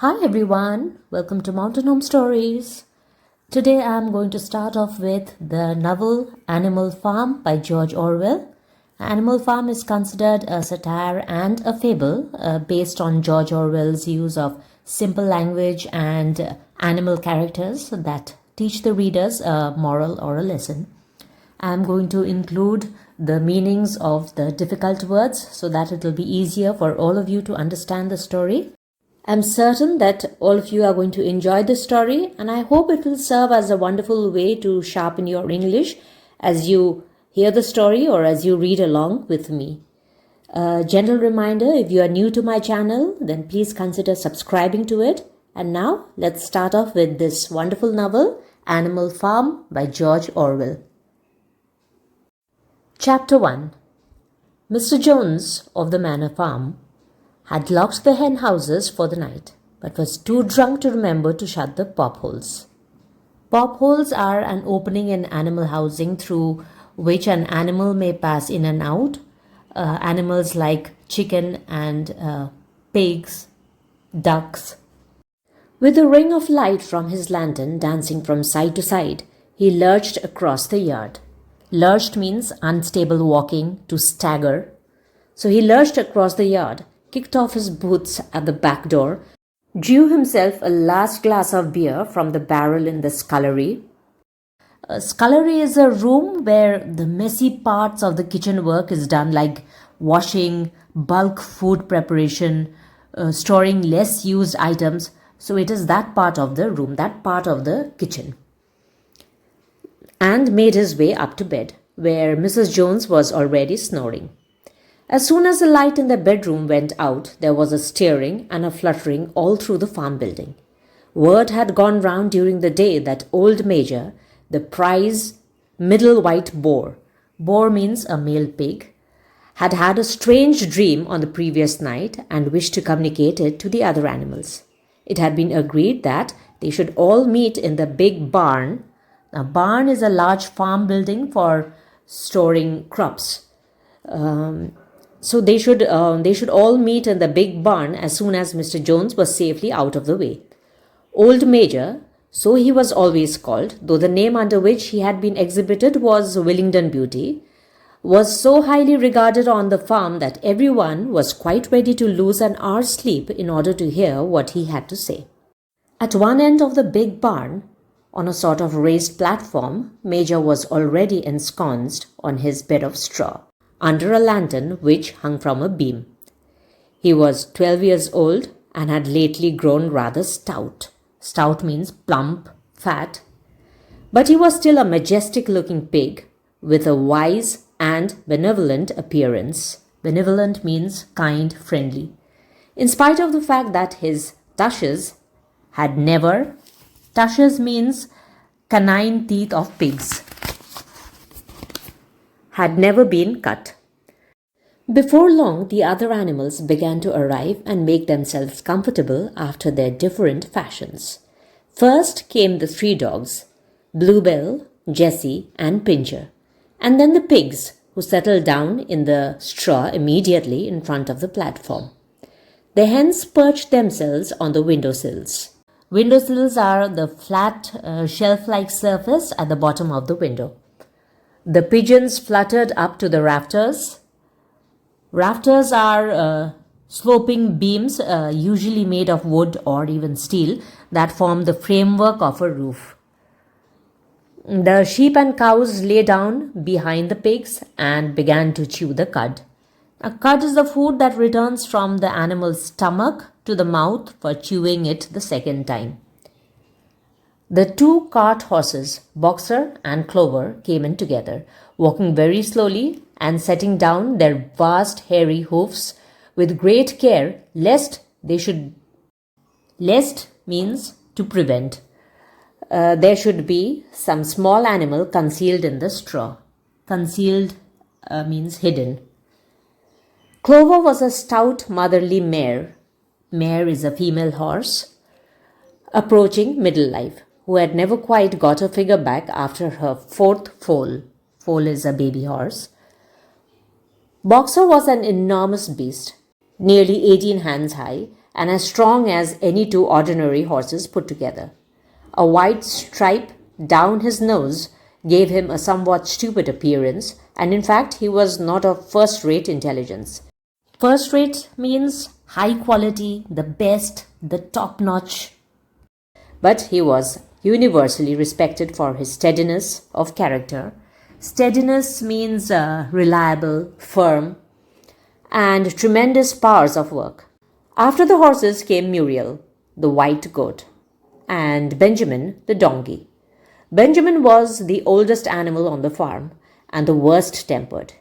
Hi everyone, welcome to Mountain Home Stories. Today I am going to start off with the novel Animal Farm by George Orwell. Animal Farm is considered a satire and a fable based on George Orwell's use of simple language and animal characters that teach the readers a moral or a lesson. I am going to include the meanings of the difficult words so that it will be easier for all of you to understand the story. I'm certain that all of you are going to enjoy this story, and I hope it will serve as a wonderful way to sharpen your English as you hear the story or as you read along with me. A gentle reminder, if you are new to my channel, then please consider subscribing to it. And now let's start off with this wonderful novel, Animal Farm by George Orwell. Chapter 1. Mr. Jones of the Manor Farm had locked the hen houses for the night, but was too drunk to remember to shut the pop-holes. Pop-holes are an opening in animal housing through which an animal may pass in and out. Animals like chicken and pigs, ducks. With a ring of light from his lantern dancing from side to side, he lurched across the yard. Lurched means unstable walking, to stagger. So he lurched across the yard, kicked off his boots at the back door, drew himself a last glass of beer from the barrel in the scullery. A scullery is a room where the messy parts of the kitchen work is done, like washing, bulk food preparation, storing less used items. So it is that part of the room, that part of the kitchen. And made his way up to bed, where Mrs. Jones was already snoring. As soon as the light in the bedroom went out, there was a stirring and a fluttering all through the farm building. Word had gone round during the day that old Major, the prize middle white boar — boar means a male pig — had had a strange dream on the previous night and wished to communicate it to the other animals. It had been agreed that they should all meet in the big barn. A barn is a large farm building for storing crops. So they should all meet in the big barn as soon as Mr. Jones was safely out of the way. Old Major, so he was always called, though the name under which he had been exhibited was Willingdon Beauty, was so highly regarded on the farm that everyone was quite ready to lose an hour's sleep in order to hear what he had to say. At one end of the big barn, on a sort of raised platform, Major was already ensconced on his bed of straw, under a lantern which hung from a beam. He was 12 years old and had lately grown rather stout. Stout means plump, fat. But he was still a majestic-looking pig with a wise and benevolent appearance. Benevolent means kind, friendly. In spite of the fact that his tushes had never — tushes means canine teeth of pigs — had never been cut. Before long, the other animals began to arrive and make themselves comfortable after their different fashions. First came the 3 dogs, Bluebell, Jessie, and Pincher, and then the pigs, who settled down in the straw immediately in front of the platform. The hens perched themselves on the windowsills. Windowsills are the flat, shelf-like surface at the bottom of the window. The pigeons fluttered up to the rafters. Rafters are sloping beams, usually made of wood or even steel, that form the framework of a roof. The sheep and cows lay down behind the pigs and began to chew the cud. A cud is the food that returns from the animal's stomach to the mouth for chewing it the second time. The 2 cart horses, Boxer and Clover, came in together, walking very slowly and setting down their vast hairy hoofs with great care lest they should — lest means to prevent — there should be some small animal concealed in the straw. Concealed means hidden. Clover was a stout motherly mare — mare is a female horse — approaching middle life, who had never quite got her figure back after her 4th foal. Foal is a baby horse. Boxer was an enormous beast, nearly 18 hands high, and as strong as any two ordinary horses put together. A white stripe down his nose gave him a somewhat stupid appearance, and in fact he was not of first-rate intelligence. First-rate means high quality, the best, the top-notch. But he was universally respected for his steadiness of character. Steadiness means reliable, firm, and tremendous powers of work. After the horses came Muriel, the white goat, and Benjamin, the donkey. Benjamin was the oldest animal on the farm and the worst tempered.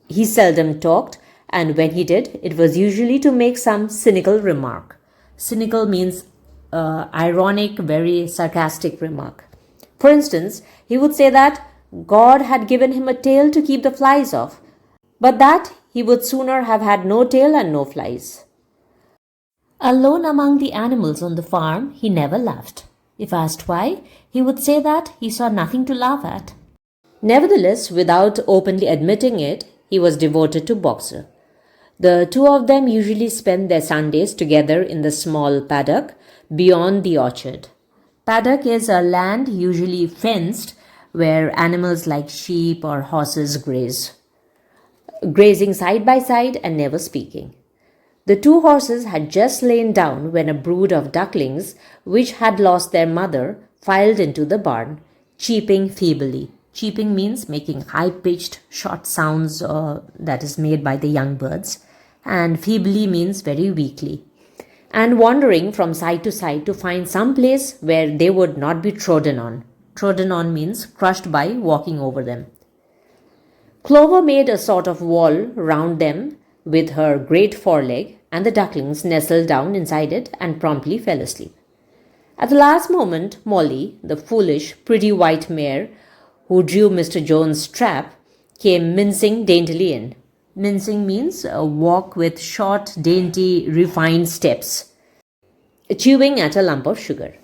He seldom talked, and when he did, it was usually to make some cynical remark. Cynical means ironic, very sarcastic remark. For instance, he would say that God had given him a tail to keep the flies off, but that he would sooner have had no tail and no flies. Alone among the animals on the farm, he never laughed. If asked why, he would say that he saw nothing to laugh at. Nevertheless, without openly admitting it, he was devoted to Boxer. The two of them usually spent their Sundays together in the small paddock beyond the orchard. Paddock is a land usually fenced where animals like sheep or horses graze, grazing side by side and never speaking. The two horses had just lain down when a brood of ducklings, which had lost their mother, filed into the barn, cheeping feebly. Cheeping means making high-pitched, short sounds that is made by the young birds, and feebly means very weakly, and wandering from side to side to find some place where they would not be trodden on. Trodden on means crushed by walking over them. Clover made a sort of wall round them with her great foreleg, and the ducklings nestled down inside it and promptly fell asleep. At the last moment, Molly, the foolish, pretty white mare who drew Mr. Jones's trap, came mincing daintily in. Mincing means a walk with short, dainty, refined steps, chewing at a lump of sugar.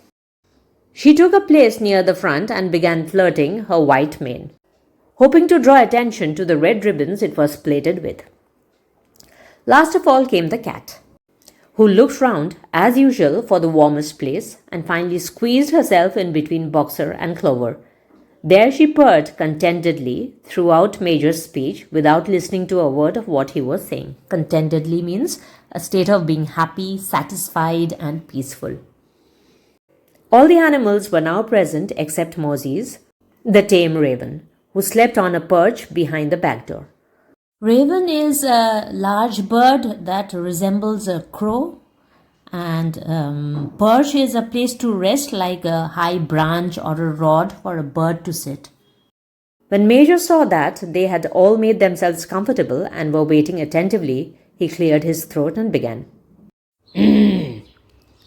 She took a place near the front and began flirting her white mane, hoping to draw attention to the red ribbons it was plaited with. Last of all came the cat, who looked round, as usual, for the warmest place, and finally squeezed herself in between Boxer and Clover. There she purred contentedly throughout Major's speech without listening to a word of what he was saying. Contentedly means a state of being happy, satisfied, and peaceful. All the animals were now present except Moses, the tame raven, who slept on a perch behind the back door. Raven is a large bird that resembles a crow, and perch is a place to rest, like a high branch or a rod for a bird to sit. When Major saw that they had all made themselves comfortable and were waiting attentively, he cleared his throat and began.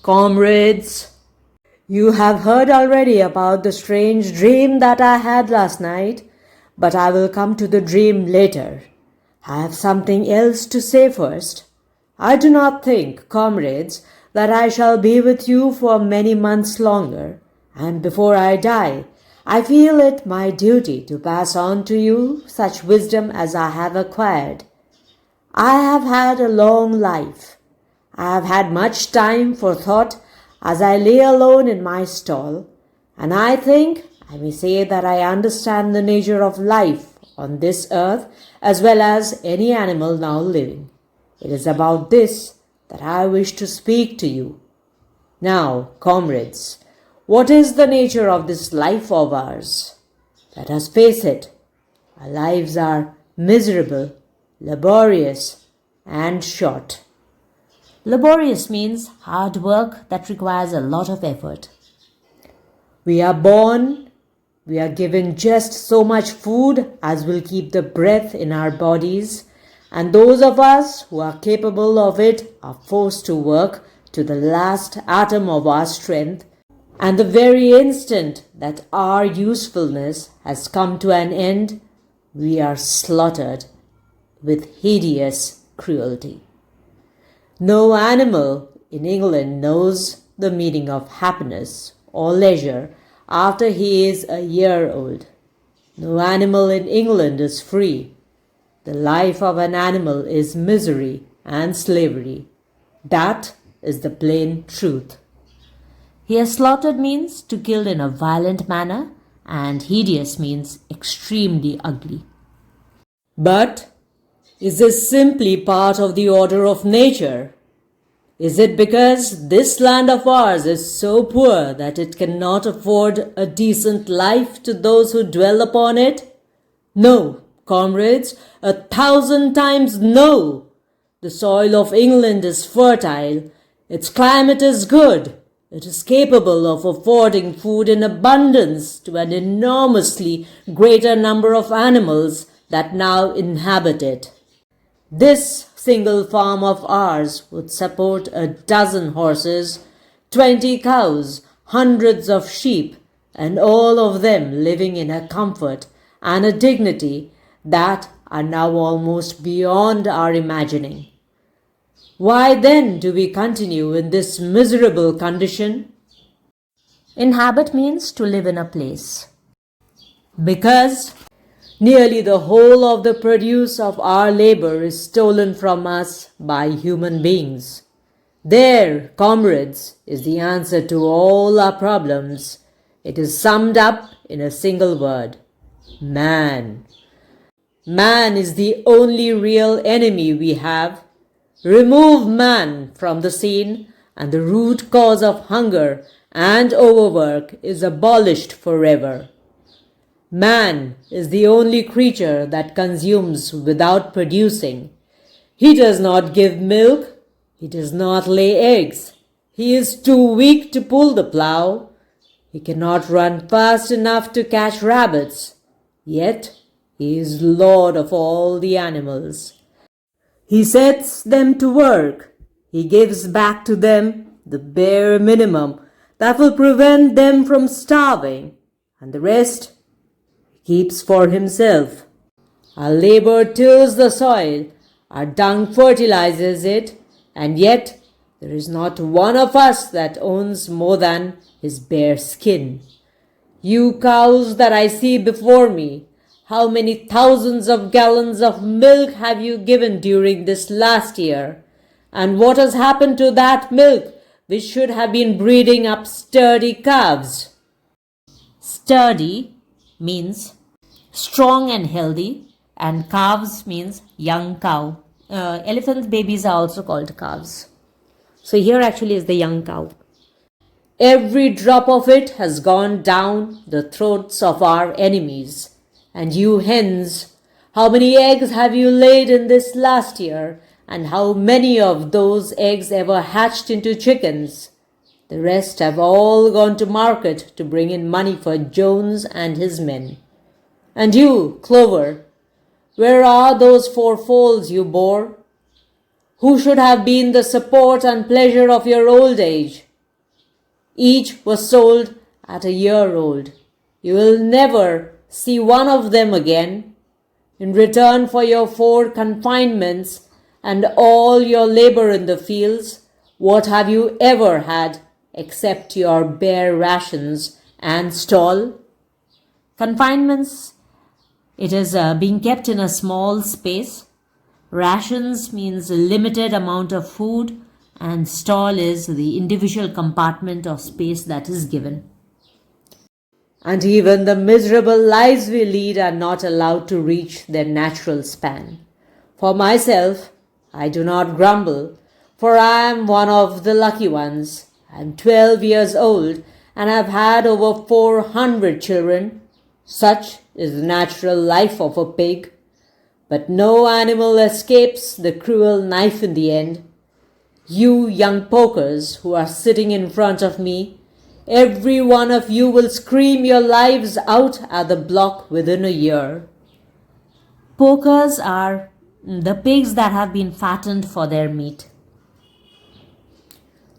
Comrades, you have heard already about the strange dream that I had last night, but I will come to the dream later. I have something else to say first. I do not think, comrades, that I shall be with you for many months longer, and before I die, I feel it my duty to pass on to you such wisdom as I have acquired. I have had a long life. I have had much time for thought as I lay alone in my stall, and I think I may say that I understand the nature of life on this earth as well as any animal now living. It is about this that I wish to speak to you. Now, comrades, what is the nature of this life of ours? Let us face it. Our lives are miserable, laborious, and short. Laborious means hard work that requires a lot of effort. We are born. We are given just so much food as will keep the breath in our bodies, and those of us who are capable of it are forced to work to the last atom of our strength, and the very instant that our usefulness has come to an end, we are slaughtered with hideous cruelty. No animal in England knows the meaning of happiness or leisure after he is a year old. No animal in England is free. The life of an animal is misery and slavery. That is the plain truth. Here slaughtered means to kill in a violent manner, and hideous means extremely ugly. But is this simply part of the order of nature? Is it because this land of ours is so poor that it cannot afford a decent life to those who dwell upon it? No, comrades, 1,000 times no! The soil of England is fertile, its climate is good, it is capable of affording food in abundance to an enormously greater number of animals that now inhabit it. This single farm of ours would support 12 horses, 20 cows, hundreds of sheep, and all of them living in a comfort and a dignity that are now almost beyond our imagining. Why then do we continue in this miserable condition? Inhabit means to live in a place. Because nearly the whole of the produce of our labor is stolen from us by human beings. There, comrades, is the answer to all our problems. It is summed up in a single word: man. Man is the only real enemy we have. Remove man from the scene, and the root cause of hunger and overwork is abolished forever. Man is the only creature that consumes without producing. He does not give milk. He does not lay eggs. He is too weak to pull the plow. He cannot run fast enough to catch rabbits. Yet he is lord of all the animals. He sets them to work. He gives back to them the bare minimum that will prevent them from starving, and the rest keeps for himself. Our labor tills the soil, our dung fertilizes it, and yet there is not one of us that owns more than his bare skin. You cows that I see before me, how many thousands of gallons of milk have you given during this last year? And what has happened to that milk which should have been breeding up sturdy calves? Sturdy means strong and healthy, and calves means young cow. Elephant babies are also called calves. So here actually is the young cow. Every drop of it has gone down the throats of our enemies. And you hens, how many eggs have you laid in this last year, and how many of those eggs ever hatched into chickens? The rest have all gone to market to bring in money for Jones and his men. And you, Clover, where are those 4 foals you bore? Who should have been the support and pleasure of your old age? Each was sold at a year old. You will never see one of them again. In return for your 4 confinements and all your labor in the fields, what have you ever had except your bare rations and stall? Confinements, it is being kept in a small space. Rations means a limited amount of food, and stall is the individual compartment of space that is given. And even the miserable lives we lead are not allowed to reach their natural span. For myself, I do not grumble, for I am one of the lucky ones. I am 12 years old and have had over 400 children. Such is the natural life of a pig. But no animal escapes the cruel knife in the end. You young pokers who are sitting in front of me, every one of you will scream your lives out at the block within a year. Pokers are the pigs that have been fattened for their meat.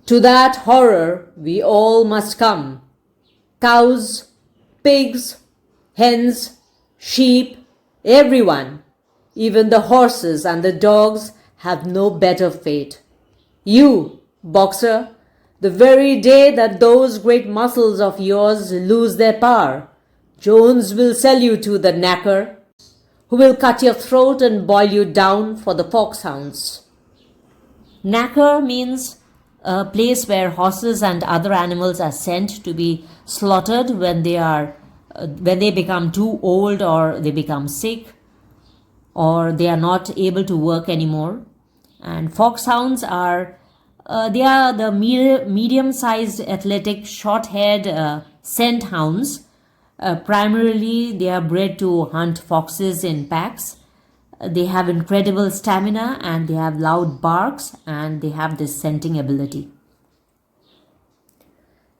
To that horror we all must come. Cows, pigs, hens, sheep, everyone, even the horses and the dogs have no better fate. You, boxer, the very day that those great muscles of yours lose their power, Jones will sell you to the knacker, who will cut your throat and boil you down for the foxhounds. Knacker means a place where horses and other animals are sent to be slaughtered when they become too old or they become sick or they are not able to work anymore. And foxhounds are they are the medium-sized, athletic, short-haired scent hounds. Primarily, they are bred to hunt foxes in packs. They have incredible stamina and they have loud barks and they have this scenting ability.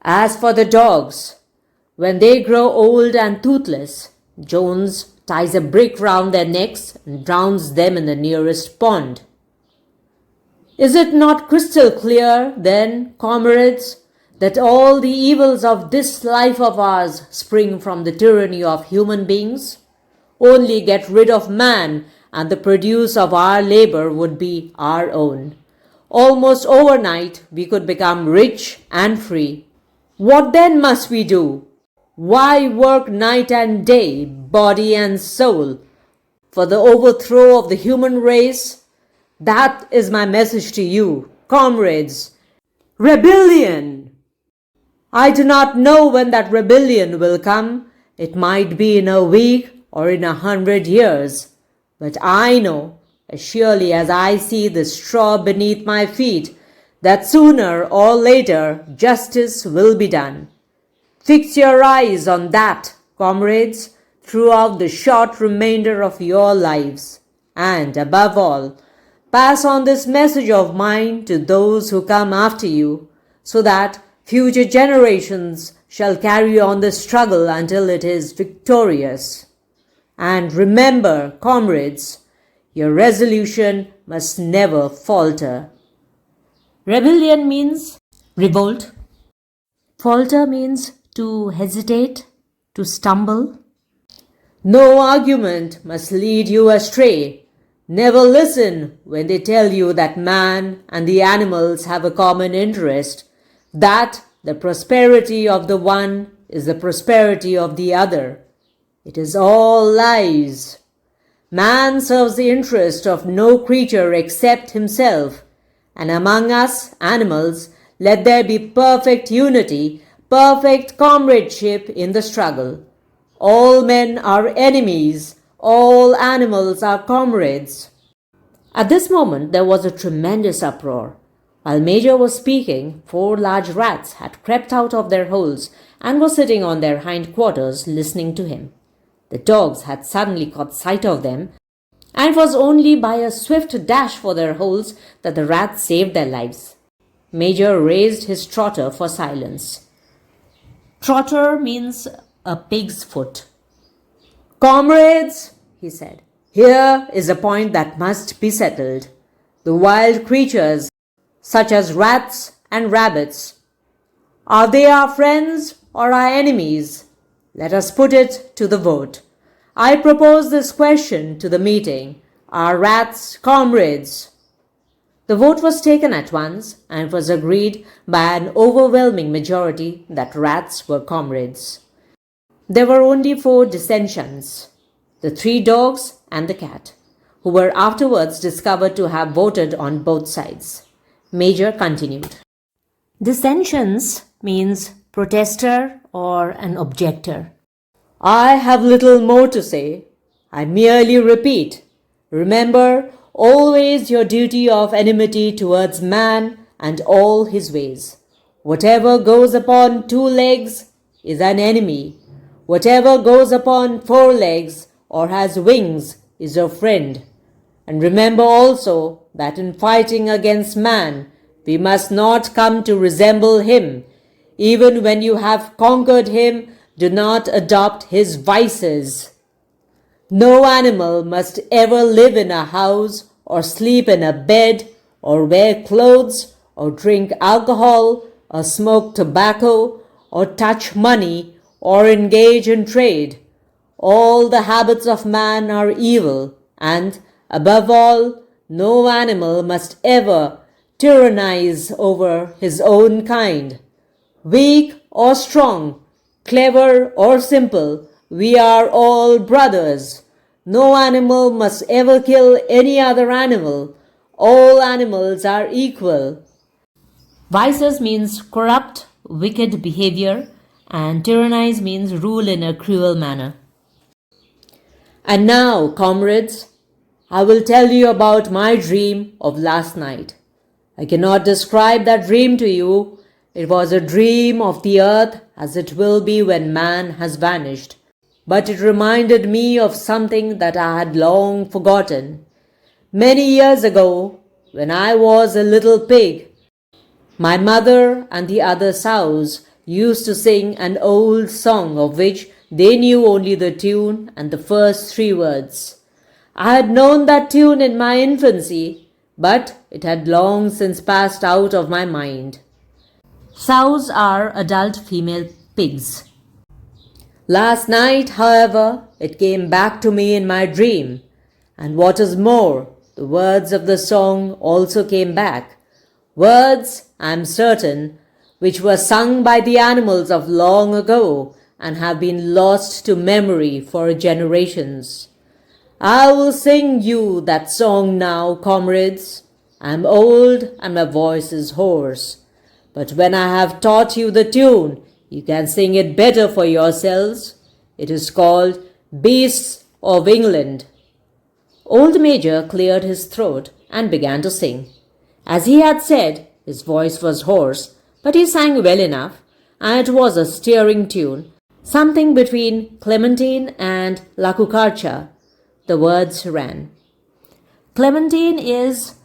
As for the dogs, when they grow old and toothless, Jones ties a brick round their necks and drowns them in the nearest pond. Is it not crystal clear, then, comrades, that all the evils of this life of ours spring from the tyranny of human beings? Only get rid of man, and the produce of our labor would be our own. Almost overnight, we could become rich and free. What then must we do? Why work night and day, body and soul, for the overthrow of the human race? That is my message to you, comrades. Rebellion! I do not know when that rebellion will come. It might be in a week or in 100 years. But I know, as surely as I see the straw beneath my feet, that sooner or later justice will be done. Fix your eyes on that, comrades, throughout the short remainder of your lives. And above all, pass on this message of mine to those who come after you, so that future generations shall carry on the struggle until it is victorious. And remember, comrades, your resolution must never falter. Rebellion means revolt. Falter means to hesitate, to stumble. No argument must lead you astray. Never listen when they tell you that man and the animals have a common interest, that the prosperity of the one is the prosperity of the other. It is all lies. Man serves the interest of no creature except himself, and among us animals let there be perfect unity, perfect comradeship in the struggle. All men are enemies, all animals are comrades. At this moment there was a tremendous uproar. While Major was speaking, 4 large rats had crept out of their holes and were sitting on their hind quarters listening to him. The dogs had suddenly caught sight of them, and it was only by a swift dash for their holes that the rats saved their lives. Major raised his trotter for silence. Trotter means a pig's foot. Comrades, he said, here is a point that must be settled. The wild creatures, such as rats and rabbits, are they our friends or our enemies? Let us put it to the vote. I propose this question to the meeting. Are rats comrades? The vote was taken at once, and it was agreed by an overwhelming majority that rats were comrades. There were only 4 dissensions: the 3 dogs and the cat, who were afterwards discovered to have voted on both sides. Major continued. Dissensions means protester or an objector. I have little more to say. I merely repeat, remember always your duty of enmity towards man and all his ways. Whatever goes upon 2 legs is an enemy. Whatever goes upon 4 legs or has wings is your friend. And remember also that in fighting against man, we must not come to resemble him. Even when you have conquered him, do not adopt his vices. No animal must ever live in a house or sleep in a bed or wear clothes or drink alcohol or smoke tobacco or touch money or engage in trade. All the habits of man are evil, and, above all, no animal must ever tyrannize over his own kind. Weak or strong, clever or simple, we are all brothers. No animal must ever kill any other animal. All animals are equal. Vices means corrupt, wicked behavior, and tyrannize means rule in a cruel manner. And now, comrades, I will tell you about my dream of last night. I cannot describe that dream to you. It was a dream of the earth as it will be when man has vanished. But it reminded me of something that I had long forgotten. Many years ago, when I was a little pig, my mother and the other sows used to sing an old song of which they knew only the tune and the first 3 words. I had known that tune in my infancy, but it had long since passed out of my mind. Sows are adult female pigs. Last night, however, it came back to me in my dream, and what is more, the words of the song also came back. Words, I am certain, which were sung by the animals of long ago and have been lost to memory for generations. I will sing you that song now, comrades. I am old and my voice is hoarse. But when I have taught you the tune, you can sing it better for yourselves. It is called Beasts of England. Old Major cleared his throat and began to sing. As he had said, his voice was hoarse, but he sang well enough, and it was a stirring tune, something between Clementine and La Cucaracha. The words ran. Clementine is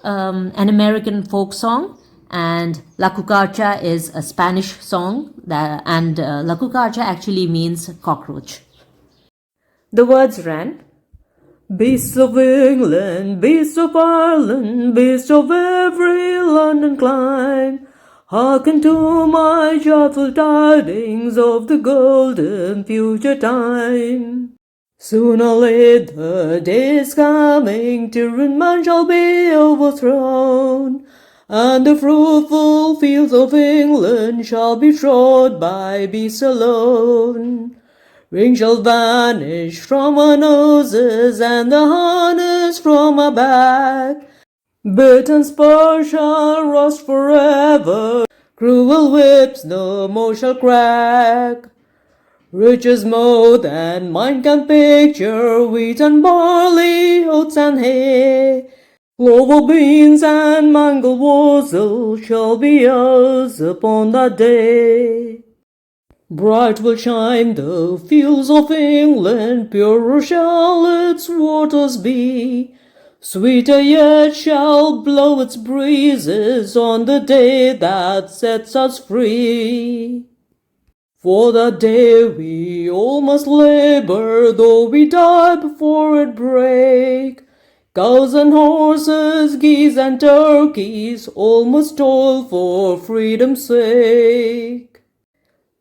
an American folk song, and La Cucaracha is a Spanish song, and La Cucaracha actually means cockroach. The words ran, Beasts of England, beasts of Ireland, beasts of every London clime, hearken to my joyful tidings of the golden future time. Sooner or later the day is coming, tyrant man shall be overthrown, and the fruitful fields of England shall be trod by beasts alone. Rings shall vanish from our noses, and the harness from our back. Bit and spur shall rust forever, cruel whips no more shall crack. Riches more than mind can picture, wheat and barley, oats and hay, clover beans and mangel wurzel shall be ours upon that day. Bright will shine the fields of England, purer shall its waters be, sweeter yet shall blow its breezes on the day that sets us free. For that day we all must labor, though we die before it break. Cows and horses, geese and turkeys, all must toil for freedom's sake.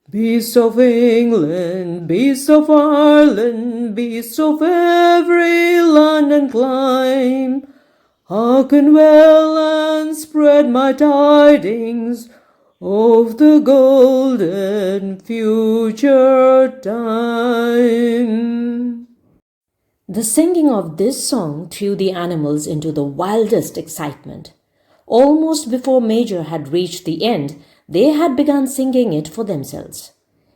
Beasts of England, beasts of Ireland, beasts of every land and clime, hearken well and spread my tidings of the golden future time. The singing of this song threw the animals into the wildest excitement. Almost before Major had reached the end, they had begun singing it for themselves.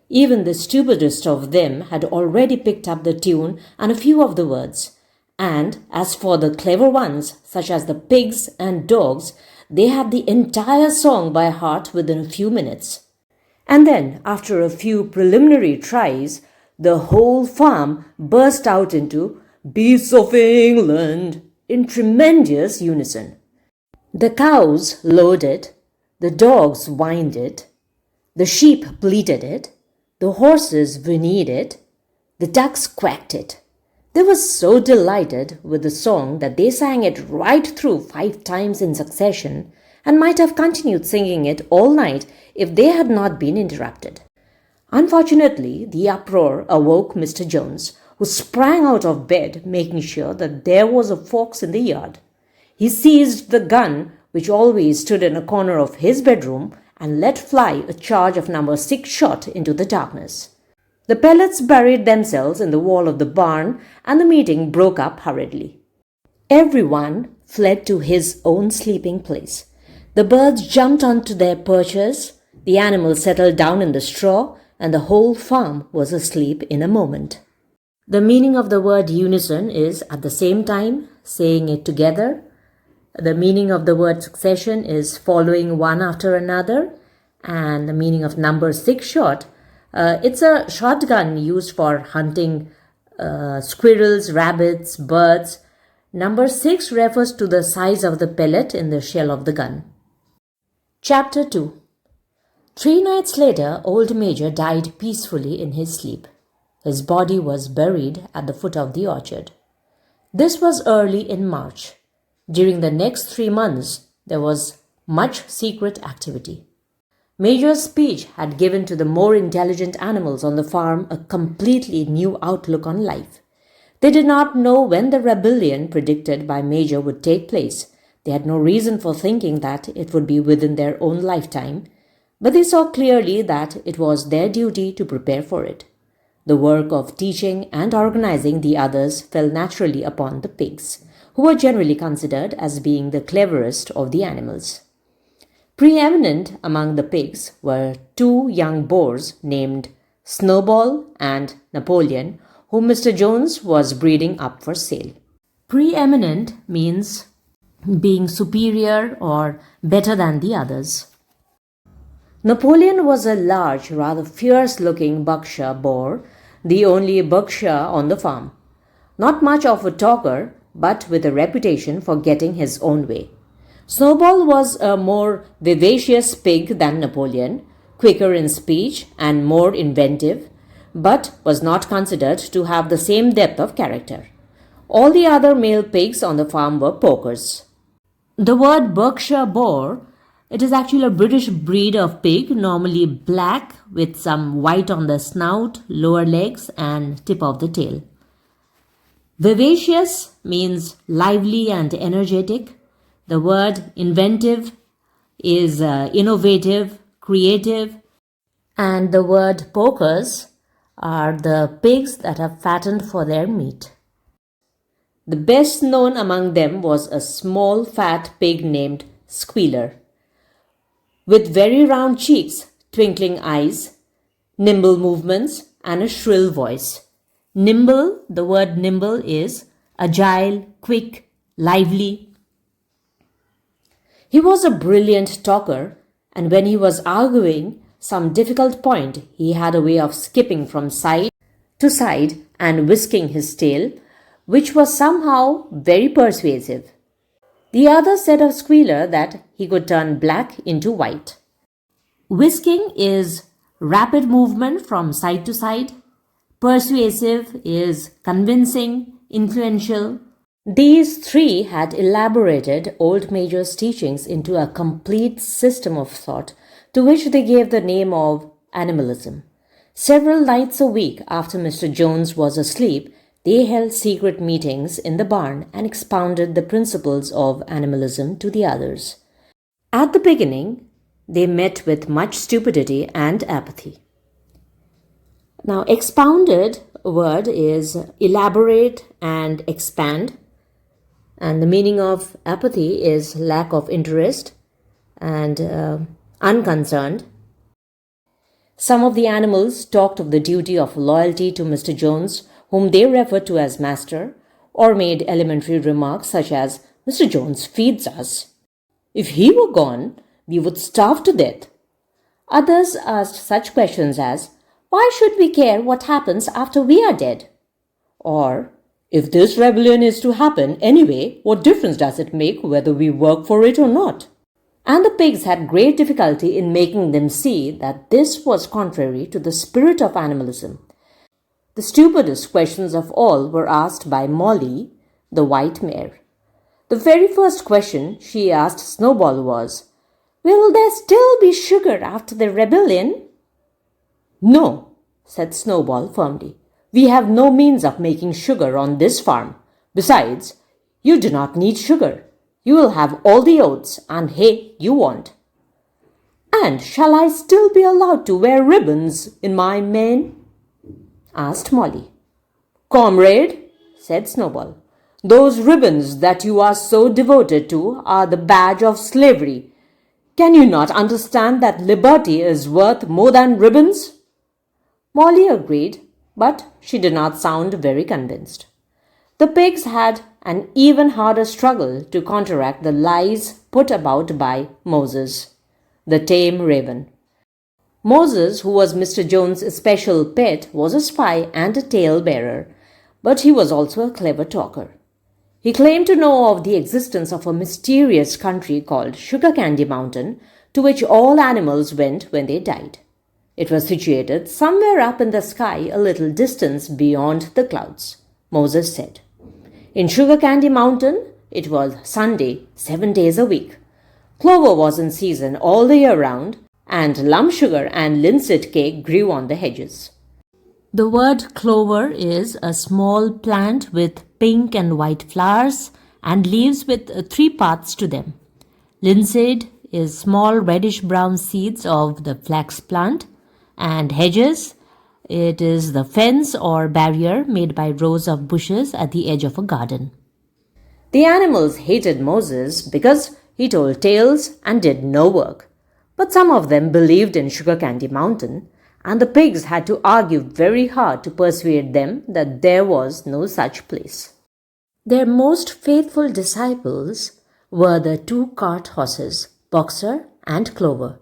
Even the stupidest of them had already picked up the tune and a few of the words. And as for the clever ones, such as the pigs and dogs, they had the entire song by heart within a few minutes. And then, after a few preliminary tries, the whole farm burst out into Beasts of England in tremendous unison. The cows lowed it, the dogs whined it, the sheep bleated it, the horses whinnied it, the ducks quacked it. They were so delighted with the song that they sang it right through 5 times in succession and might have continued singing it all night if they had not been interrupted. Unfortunately, the uproar awoke Mr. Jones, who sprang out of bed, making sure that there was a fox in the yard. He seized the gun, which always stood in a corner of his bedroom, and let fly a charge of number 6 shot into the darkness. The pellets buried themselves in the wall of the barn, and the meeting broke up hurriedly. Everyone fled to his own sleeping place. The birds jumped onto their perches, the animals settled down in the straw, and the whole farm was asleep in a moment. The meaning of the word unison is at the same time, saying it together. The meaning of the word succession is following one after another. And the meaning of number 6 shot, it's a shotgun used for hunting squirrels, rabbits, birds. Number 6 refers to the size of the pellet in the shell of the gun. Chapter 2. 3 nights later, old Major died peacefully in his sleep. His body was buried at the foot of the orchard. This was early in March. During the next 3 months, there was much secret activity. Major's speech had given to the more intelligent animals on the farm a completely new outlook on life. They did not know when the rebellion predicted by Major would take place. They had no reason for thinking that it would be within their own lifetime, but they saw clearly that it was their duty to prepare for it. The work of teaching and organizing the others fell naturally upon the pigs, who were generally considered as being the cleverest of the animals. Preeminent among the pigs were 2 young boars named Snowball and Napoleon, whom Mr. Jones was breeding up for sale. Preeminent means being superior or better than the others. Napoleon was a large, rather fierce-looking Berkshire boar, the only Berkshire on the farm. Not much of a talker, but with a reputation for getting his own way. Snowball was a more vivacious pig than Napoleon, quicker in speech and more inventive, but was not considered to have the same depth of character. All the other male pigs on the farm were pokers. The word Berkshire boar, it is actually a British breed of pig, normally black with some white on the snout, lower legs and tip of the tail. Vivacious means lively and energetic. The word inventive is innovative, creative, and the word pokers are the pigs that are fattened for their meat. The best known among them was a small fat pig named Squealer, with very round cheeks, twinkling eyes, nimble movements, and a shrill voice. Nimble, the word nimble is agile, quick, lively. He was a brilliant talker, and when he was arguing some difficult point, he had a way of skipping from side to side and whisking his tail, which was somehow very persuasive. The others said of Squealer that he could turn black into white. Whisking is rapid movement from side to side. Persuasive is convincing, influential. These 3 had elaborated old Major's teachings into a complete system of thought to which they gave the name of animalism. Several nights a week after Mr. Jones was asleep, they held secret meetings in the barn and expounded the principles of animalism to the others. At the beginning, they met with much stupidity and apathy. Now, expounded word is elaborate and expand, and the meaning of apathy is lack of interest and unconcerned. Some of the animals talked of the duty of loyalty to Mr. Jones, whom they referred to as master, or made elementary remarks such as, "Mr. Jones feeds us. If he were gone, we would starve to death." Others asked such questions as, "Why should we care what happens after we are dead?" Or, "If this rebellion is to happen anyway, what difference does it make whether we work for it or not?" And the pigs had great difficulty in making them see that this was contrary to the spirit of animalism. The stupidest questions of all were asked by Molly, the white mare. The very first question she asked Snowball was, "Will there still be sugar after the rebellion?" "No," said Snowball firmly. "We have no means of making sugar on this farm. Besides, you do not need sugar. You will have all the oats and hay you want." "And shall I still be allowed to wear ribbons in my mane?" asked Molly. "Comrade," said Snowball, "those ribbons that you are so devoted to are the badge of slavery. Can you not understand that liberty is worth more than ribbons? Molly agreed, but she did not sound very convinced. The pigs had an even harder struggle to counteract the lies put about by Moses, the tame raven. Moses, who was Mr. Jones's special pet, was a spy and a tale-bearer, but he was also a clever talker. He claimed to know of the existence of a mysterious country called Sugar Candy Mountain, to which all animals went when they died. It was situated somewhere up in the sky a little distance beyond the clouds, Moses said. In Sugar Candy Mountain, it was Sunday, 7 days a week. Clover was in season all the year round, and lump sugar and linseed cake grew on the hedges. The word clover is a small plant with pink and white flowers and leaves with 3 parts to them. Linseed is small reddish-brown seeds of the flax plant, and hedges, it is the fence or barrier made by rows of bushes at the edge of a garden. The animals hated Moses because he told tales and did no work. But some of them believed in Sugar Candy Mountain, and the pigs had to argue very hard to persuade them that there was no such place. Their most faithful disciples were the 2 cart horses, Boxer and Clover.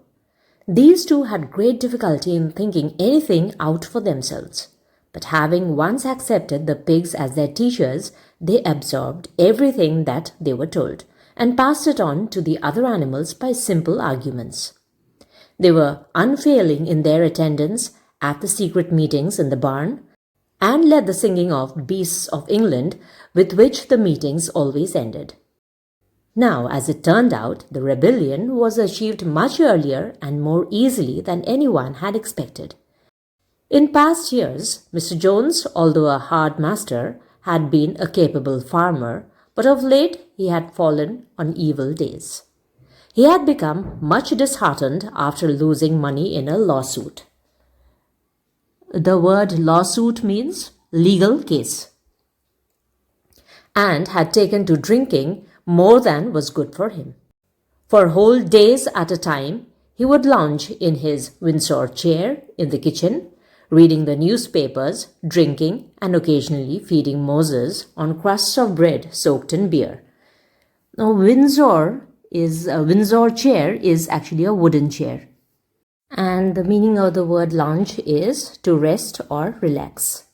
These 2 had great difficulty in thinking anything out for themselves, but having once accepted the pigs as their teachers, they absorbed everything that they were told and passed it on to the other animals by simple arguments. They were unfailing in their attendance at the secret meetings in the barn and led the singing of Beasts of England, with which the meetings always ended. Now, as it turned out, the rebellion was achieved much earlier and more easily than anyone had expected. In past years, Mr. Jones, although a hard master, had been a capable farmer, but of late he had fallen on evil days. He had become much disheartened after losing money in a lawsuit. The word lawsuit means legal case, and had taken to drinking more than was good for him. For whole days at a time, he would lounge in his Windsor chair in the kitchen, reading the newspapers, drinking, and occasionally feeding Moses on crusts of bread soaked in beer. Now, Windsor chair is actually a wooden chair. And the meaning of the word lounge is to rest or relax.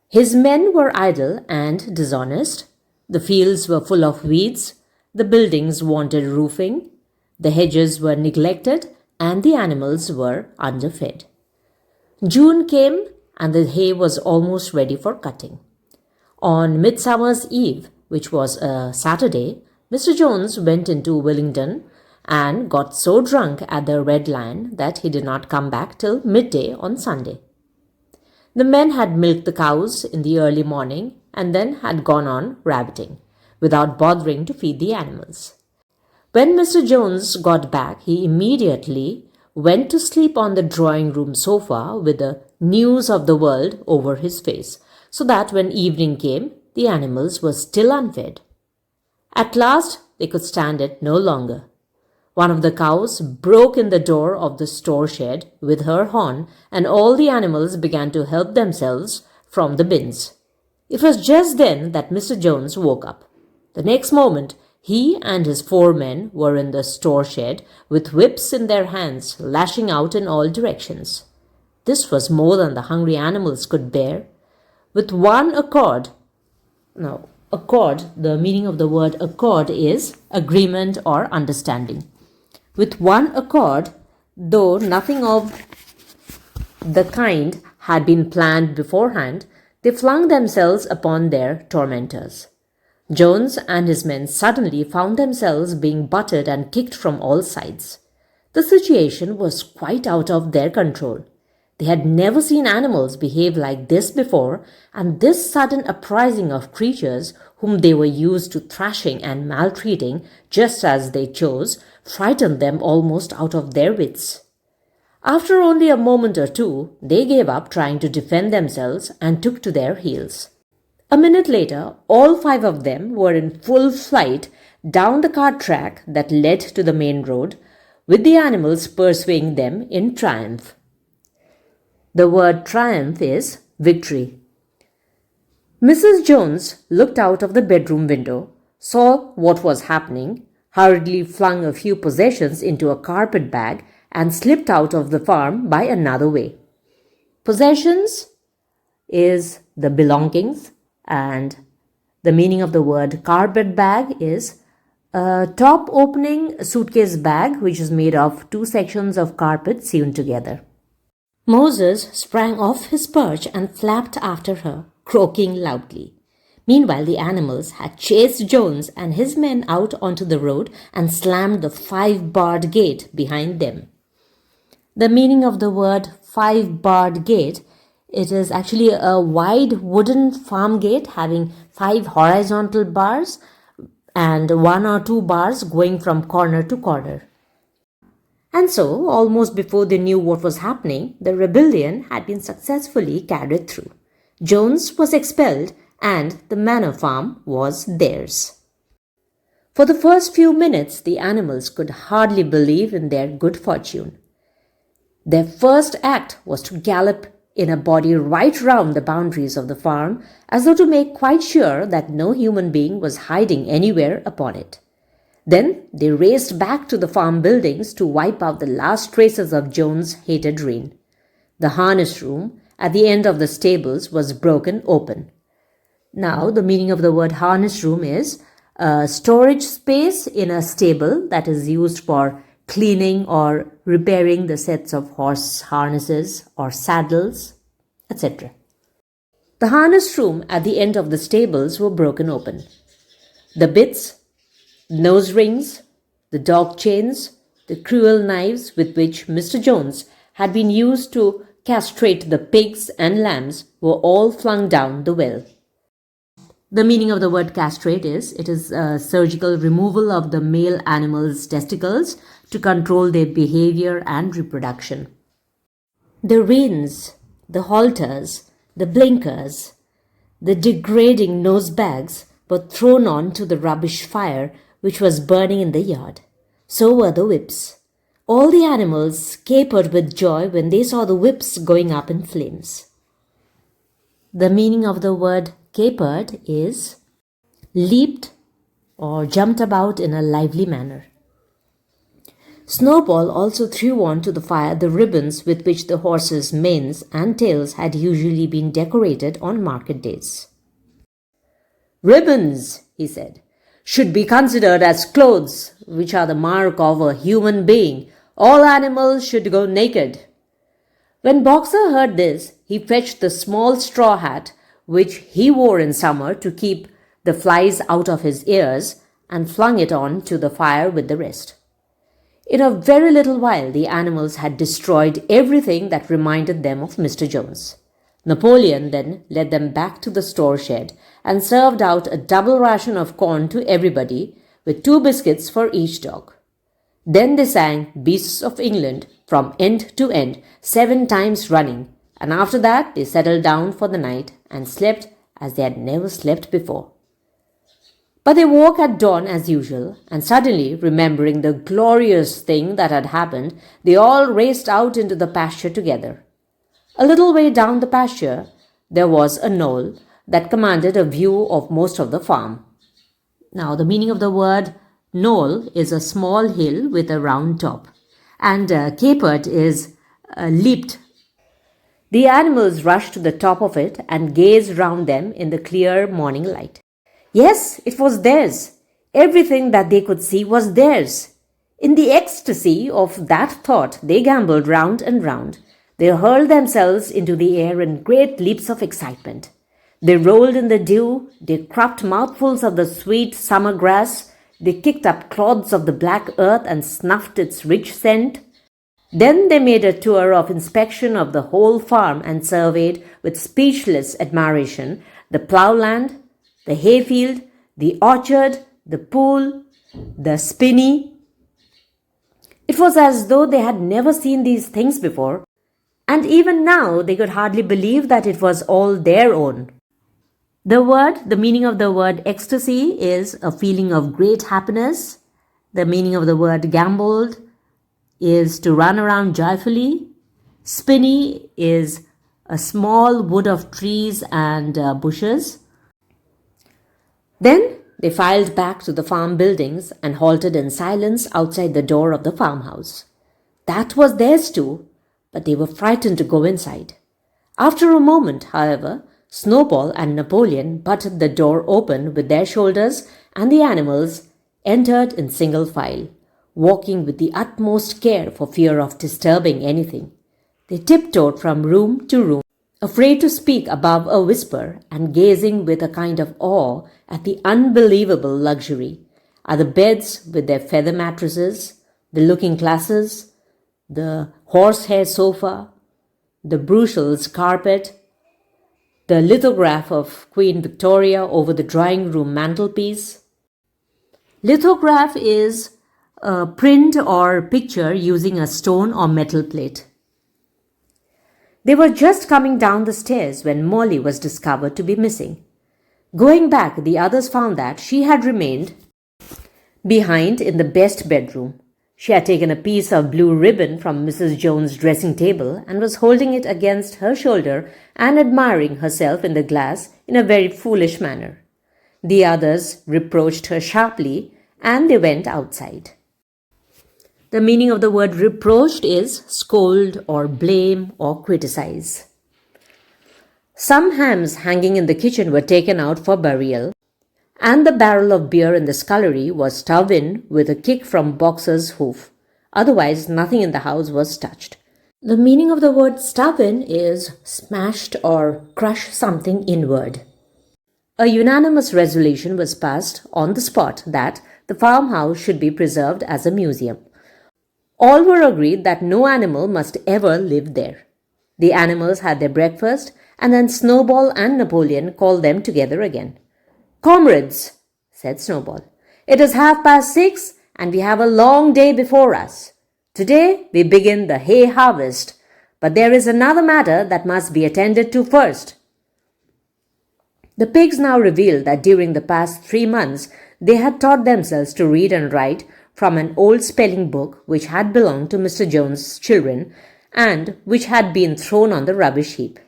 His men were idle and dishonest. The fields were full of weeds. The buildings wanted roofing. The hedges were neglected and the animals were underfed. June came and the hay was almost ready for cutting. On Midsummer's Eve, which was a Saturday, Mr. Jones went into Wellington and got so drunk at the Red Lion that he did not come back till midday on Sunday. The men had milked the cows in the early morning and then had gone on rabbiting, without bothering to feed the animals. When Mr. Jones got back, he immediately went to sleep on the drawing-room sofa with the news of the world over his face, so that when evening came, the animals were still unfed. At last, they could stand it no longer. One of the cows broke in the door of the store shed with her horn, and all the animals began to help themselves from the bins. It was just then that Mr. Jones woke up. The next moment, he and his 4 men were in the store shed with whips in their hands, lashing out in all directions. This was more than the hungry animals could bear. With one accord, the meaning of the word accord is agreement or understanding. With one accord, though nothing of the kind had been planned beforehand, they flung themselves upon their tormentors. Jones and his men suddenly found themselves being butted and kicked from all sides. The situation was quite out of their control. They had never seen animals behave like this before, and this sudden uprising of creatures whom they were used to thrashing and maltreating just as they chose frightened them almost out of their wits. After only a moment or two, they gave up trying to defend themselves and took to their heels. A minute later, all 5 of them were in full flight down the cart track that led to the main road, with the animals pursuing them in triumph. The word triumph is victory. Mrs. Jones looked out of the bedroom window, saw what was happening, hurriedly flung a few possessions into a carpet bag, and slipped out of the farm by another way. Possessions is the belongings, and the meaning of the word carpet bag is a top opening suitcase bag which is made of two sections of carpet sewn together. Moses sprang off his perch and flapped after her, croaking loudly. Meanwhile, the animals had chased Jones and his men out onto the road and slammed the 5-barred gate behind them. The meaning of the word 5-barred gate, it is actually a wide wooden farm gate having 5 horizontal bars and 1 or 2 bars going from corner to corner. And so, almost before they knew what was happening, the rebellion had been successfully carried through. Jones was expelled and the manor farm was theirs. For the first few minutes, the animals could hardly believe in their good fortune. Their first act was to gallop in a body right round the boundaries of the farm, as though to make quite sure that no human being was hiding anywhere upon it. Then they raced back to the farm buildings to wipe out the last traces of Jones' hated reign. The harness room at the end of the stables was broken open. Now, the meaning of the word harness room is a storage space in a stable that is used for cleaning or repairing the sets of horse harnesses or saddles, etc. The harness room at the end of the stables were broken open. The bits, nose rings, the dog chains, the cruel knives with which Mr. Jones had been used to castrate the pigs and lambs were all flung down the well. The meaning of the word castrate is, it is a surgical removal of the male animal's testicles to control their behavior and reproduction. The reins, the halters, the blinkers, the degrading nose bags were thrown on to the rubbish fire which was burning in the yard. So were the whips. All the animals capered with joy when they saw the whips going up in flames. The meaning of the word capered is leaped or jumped about in a lively manner. Snowball also threw on to the fire the ribbons with which the horses' manes and tails had usually been decorated on market days. "Ribbons," he said, "should be considered as clothes, which are the mark of a human being. All animals should go naked." When Boxer heard this, he fetched the small straw hat which he wore in summer to keep the flies out of his ears, and flung it on to the fire with the rest. In a very little while, the animals had destroyed everything that reminded them of Mr. Jones. Napoleon then led them back to the store shed and served out a double ration of corn to everybody, with 2 biscuits for each dog. Then they sang Beasts of England from end to end 7 times running, and after that they settled down for the night and slept as they had never slept before. But they woke at dawn as usual, and suddenly, remembering the glorious thing that had happened, they all raced out into the pasture together. A little way down the pasture, there was a knoll that commanded a view of most of the farm. Now, the meaning of the word knoll is a small hill with a round top, and capered is leaped. The animals rushed to the top of it and gazed round them in the clear morning light. Yes, it was theirs. Everything that they could see was theirs. In the ecstasy of that thought, they gamboled round and round. They hurled themselves into the air in great leaps of excitement. They rolled in the dew, they cropped mouthfuls of the sweet summer grass, they kicked up clods of the black earth and snuffed its rich scent. Then they made a tour of inspection of the whole farm and surveyed with speechless admiration the ploughland, the hayfield, the orchard, the pool, the spinney. It was as though they had never seen these things before, and even now they could hardly believe that it was all their own. The meaning of the word ecstasy is a feeling of great happiness. The meaning of the word gambled is to run around joyfully. Spinney is a small wood of trees and bushes. Then they filed back to the farm buildings and halted in silence outside the door of the farmhouse. That was theirs too, but they were frightened to go inside. After a moment, however, Snowball and Napoleon butted the door open with their shoulders, and the animals entered in single file, walking with the utmost care for fear of disturbing anything. They tiptoed from room to room, afraid to speak above a whisper and gazing with a kind of awe at the unbelievable luxury, at the beds with their feather mattresses, the looking-glasses, the horsehair sofa, the Brussels carpet, the lithograph of Queen Victoria over the drawing room mantelpiece. Lithograph is a print or picture using a stone or metal plate. They were just coming down the stairs when Molly was discovered to be missing. Going back, the others found that she had remained behind in the best bedroom. She had taken a piece of blue ribbon from Mrs. Jones's dressing table and was holding it against her shoulder and admiring herself in the glass in a very foolish manner. The others reproached her sharply, and they went outside. The meaning of the word reproached is scold or blame or criticize. Some hams hanging in the kitchen were taken out for burial, and the barrel of beer in the scullery was stove in with a kick from Boxer's hoof. Otherwise, nothing in the house was touched. The meaning of the word stove in is smashed or crush something inward. A unanimous resolution was passed on the spot that the farmhouse should be preserved as a museum. All were agreed that no animal must ever live there. The animals had their breakfast, and then Snowball and Napoleon called them together again. "Comrades," said Snowball, "it is 6:30, and we have a long day before us. Today we begin the hay harvest, but there is another matter that must be attended to first." The pigs now revealed that during the past 3 months they had taught themselves to read and write from an old spelling book which had belonged to Mr. Jones's children and which had been thrown on the rubbish heap.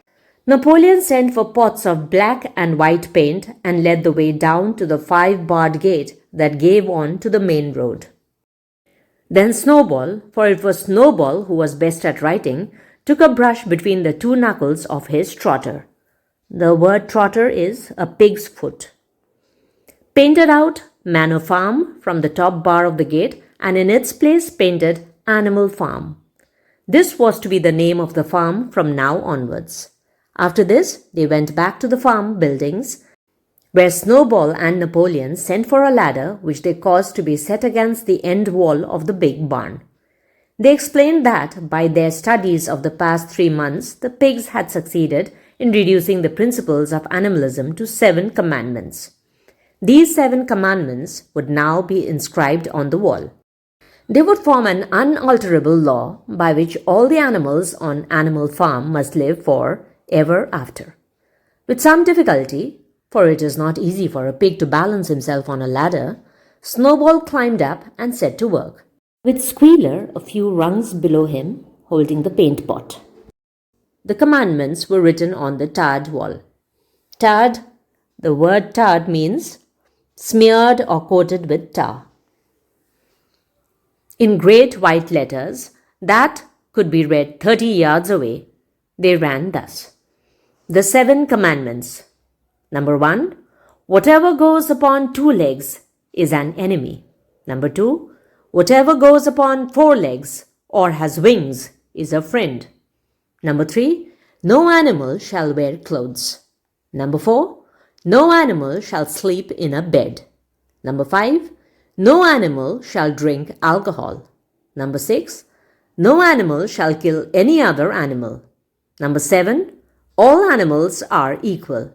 Napoleon sent for pots of black and white paint and led the way down to the 5-barred gate that gave on to the main road. Then Snowball, for it was Snowball who was best at writing, took a brush between the 2 knuckles of his trotter. The word trotter is a pig's foot. Painted out Manor Farm from the top bar of the gate, and in its place painted Animal Farm. This was to be the name of the farm from now onwards. After this, they went back to the farm buildings, where Snowball and Napoleon sent for a ladder which they caused to be set against the end wall of the big barn. They explained that, by their studies of the past 3 months, the pigs had succeeded in reducing the principles of animalism to 7 commandments. These 7 commandments would now be inscribed on the wall. They would form an unalterable law by which all the animals on Animal Farm must live for ever after. With some difficulty, for it is not easy for a pig to balance himself on a ladder, Snowball climbed up and set to work, with Squealer a few rungs below him, holding the paint pot. The commandments were written on the tarred wall. Tarred, the word tarred means smeared or coated with tar. In great white letters that could be read 30 yards away, they ran thus: The 7 commandments. Number 1, whatever goes upon 2 legs is an enemy. Number 2, whatever goes upon 4 legs or has wings is a friend. Number 3, no animal shall wear clothes. Number 4, no animal shall sleep in a bed. Number 5, no animal shall drink alcohol. Number 6, no animal shall kill any other animal. Number 7, all animals are equal.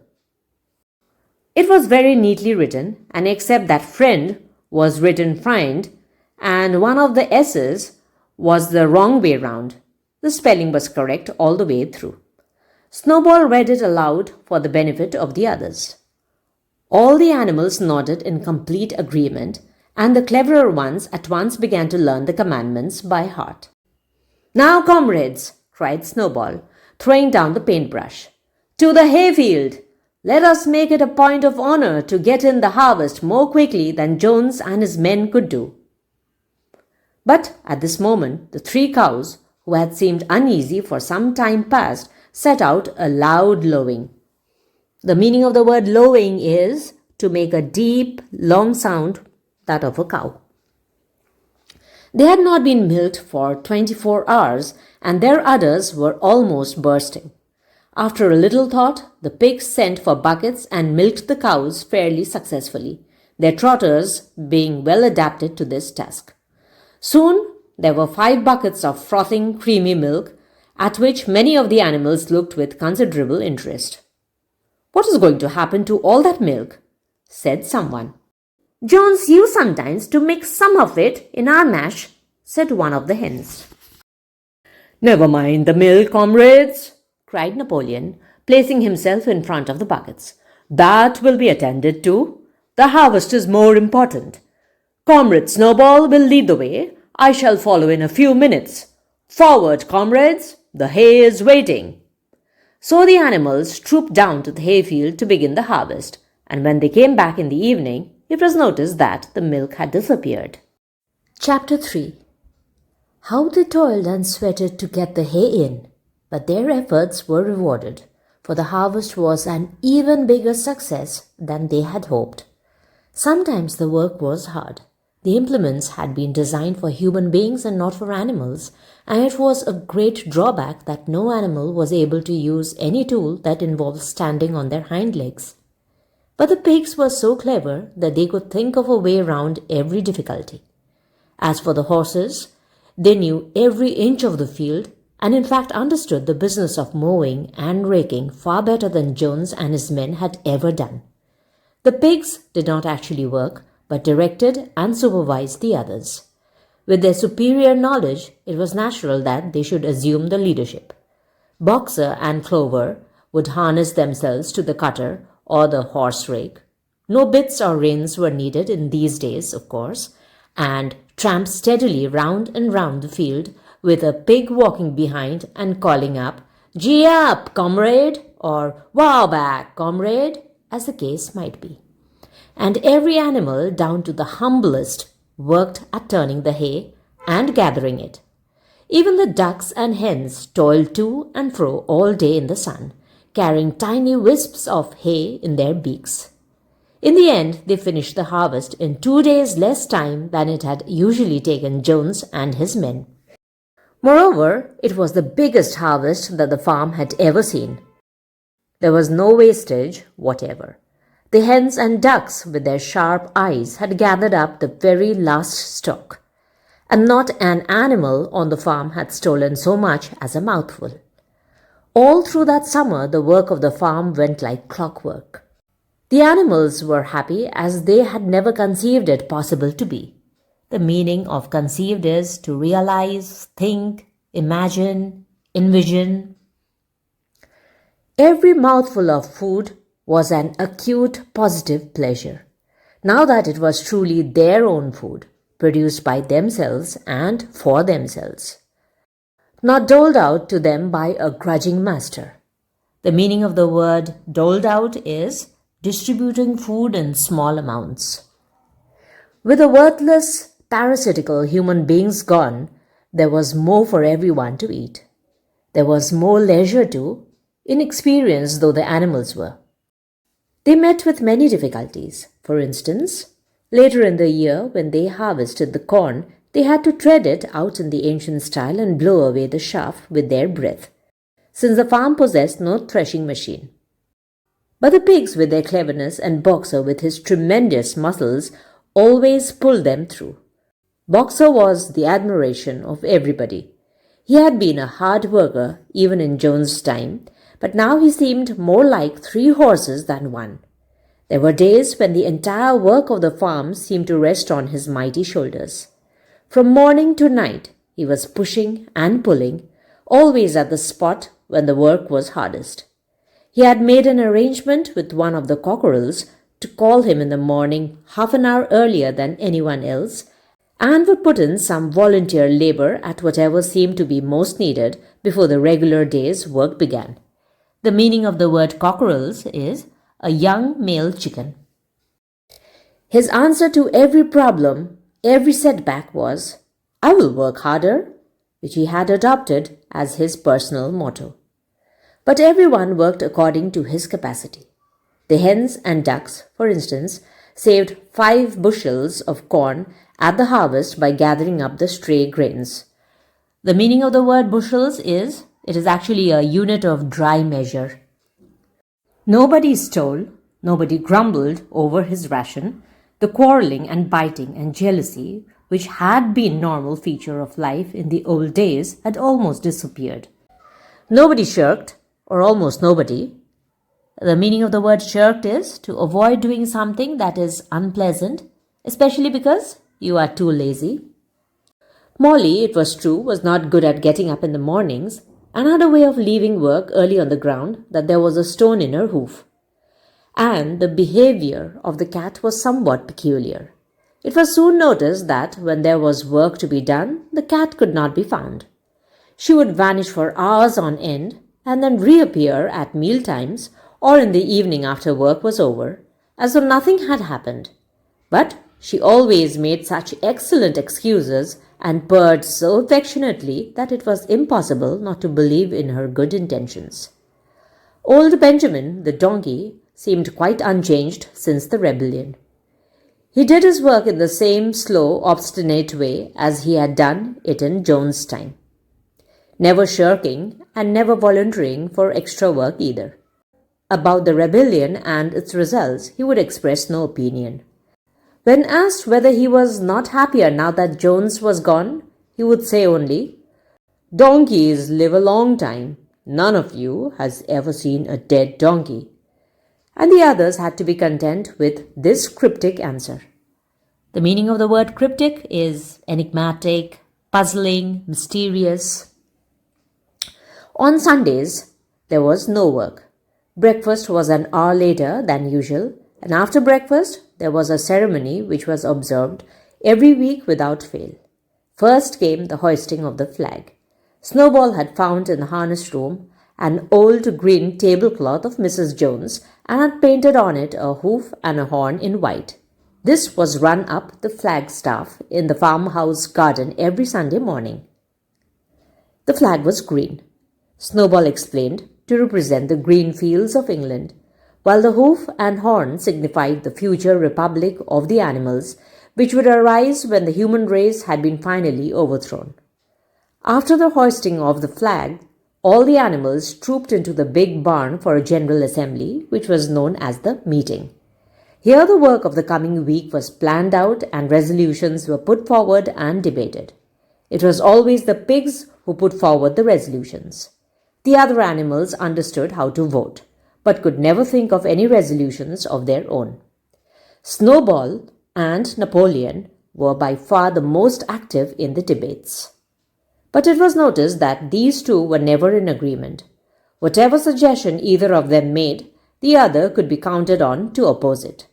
It was very neatly written, and except that friend was written friend, and one of the S's was the wrong way round, the spelling was correct all the way through. Snowball read it aloud for the benefit of the others. All the animals nodded in complete agreement, and the cleverer ones at once began to learn the commandments by heart. "Now, comrades," cried Snowball, throwing down the paintbrush, "to the hayfield! Let us make it a point of honor to get in the harvest more quickly than Jones and his men could do." But at this moment, the 3 cows, who had seemed uneasy for some time past, set out a loud lowing. The meaning of the word lowing is to make a deep, long sound, that of a cow. They had not been milked for 24 hours, and their udders were almost bursting. After a little thought, the pigs sent for buckets and milked the cows fairly successfully, their trotters being well adapted to this task. Soon there were 5 buckets of frothing, creamy milk, at which many of the animals looked with considerable interest. "What is going to happen to all that milk?" said someone. "Jones used sometimes to mix some of it in our mash," said one of the hens. "Never mind the milk, comrades," cried Napoleon, placing himself in front of the buckets. "That will be attended to. The harvest is more important. Comrade Snowball will lead the way. I shall follow in a few minutes. Forward, comrades! The hay is waiting." So the animals trooped down to the hayfield to begin the harvest, and when they came back in the evening, it was noticed that the milk had disappeared. Chapter 3. How they toiled and sweated to get the hay in, but their efforts were rewarded, for the harvest was an even bigger success than they had hoped. Sometimes the work was hard. The implements had been designed for human beings and not for animals, and it was a great drawback that no animal was able to use any tool that involved standing on their hind legs. But the pigs were so clever that they could think of a way around every difficulty. As for the horses, they knew every inch of the field and in fact understood the business of mowing and raking far better than Jones and his men had ever done. The pigs did not actually work, but directed and supervised the others. With their superior knowledge, it was natural that they should assume the leadership. Boxer and Clover would harness themselves to the cutter or the horse rake. No bits or reins were needed in these days, of course, and tramp steadily round and round the field with a pig walking behind and calling up, "Gee up, comrade," or "Wow back, comrade," as the case might be. And every animal, down to the humblest, worked at turning the hay and gathering it. Even the ducks and hens toiled to and fro all day in the sun, carrying tiny wisps of hay in their beaks. In the end, they finished the harvest in 2 days less time than it had usually taken Jones and his men. Moreover, it was the biggest harvest that the farm had ever seen. There was no wastage whatever. The hens and ducks, with their sharp eyes, had gathered up the very last stock, and not an animal on the farm had stolen so much as a mouthful. All through that summer, the work of the farm went like clockwork. The animals were happy as they had never conceived it possible to be. The meaning of conceived is to realize, think, imagine, envision. Every mouthful of food was an acute positive pleasure, now that it was truly their own food, produced by themselves and for themselves, not doled out to them by a grudging master. The meaning of the word doled out is distributing food in small amounts. With the worthless, parasitical human beings gone, there was more for everyone to eat. There was more leisure too, inexperienced though the animals were. They met with many difficulties. For instance, later in the year when they harvested the corn, they had to tread it out in the ancient style and blow away the chaff with their breath, since the farm possessed no threshing machine. But the pigs, with their cleverness, and Boxer, with his tremendous muscles, always pulled them through. Boxer was the admiration of everybody. He had been a hard worker even in Jones's time, but now he seemed more like 3 horses than 1. There were days when the entire work of the farm seemed to rest on his mighty shoulders. From morning to night, he was pushing and pulling, always at the spot when the work was hardest. He had made an arrangement with one of the cockerels to call him in the morning half an hour earlier than anyone else, and would put in some volunteer labor at whatever seemed to be most needed before the regular day's work began. The meaning of the word cockerels is a young male chicken. His answer to every problem, every setback was, "I will work harder," which he had adopted as his personal motto. But everyone worked according to his capacity. The hens and ducks, for instance, saved 5 bushels of corn at the harvest by gathering up the stray grains. The meaning of the word bushels is, it is actually a unit of dry measure. Nobody stole, nobody grumbled over his ration. The quarreling and biting and jealousy, which had been normal feature of life in the old days, had almost disappeared. Nobody shirked, or almost nobody. The meaning of the word shirked is to avoid doing something that is unpleasant, especially because you are too lazy. Molly, it was true, was not good at getting up in the mornings and had a way of leaving work early on the ground that there was a stone in her hoof. And the behavior of the cat was somewhat peculiar. It was soon noticed that when there was work to be done, the cat could not be found. She would vanish for hours on end and then reappear at meal times or in the evening after work was over, as though nothing had happened. But she always made such excellent excuses and purred so affectionately that it was impossible not to believe in her good intentions. Old Benjamin, the donkey, seemed quite unchanged since the rebellion. He did his work in the same slow, obstinate way as he had done it in Jones's time, never shirking and never volunteering for extra work either. About the rebellion and its results, he would express no opinion. When asked whether he was not happier now that Jones was gone, he would say only, "Donkeys live a long time. None of you has ever seen a dead donkey." And the others had to be content with this cryptic answer. The meaning of the word cryptic is enigmatic, puzzling, mysterious. On Sundays, there was no work. Breakfast was an hour later than usual, and after breakfast, there was a ceremony which was observed every week without fail. First came the hoisting of the flag. Snowball had found in the harness room an old green tablecloth of Mrs. Jones and had painted on it a hoof and a horn in white. This was run up the flagstaff in the farmhouse garden every Sunday morning. The flag was green, Snowball explained, to represent the green fields of England, while the hoof and horn signified the future republic of the animals, which would arise when the human race had been finally overthrown. After the hoisting of the flag, all the animals trooped into the big barn for a general assembly, which was known as the meeting. Here the work of the coming week was planned out and resolutions were put forward and debated. It was always the pigs who put forward the resolutions. The other animals understood how to vote, but could never think of any resolutions of their own. Snowball and Napoleon were by far the most active in the debates. But it was noticed that these two were never in agreement. Whatever suggestion either of them made, the other could be counted on to oppose it.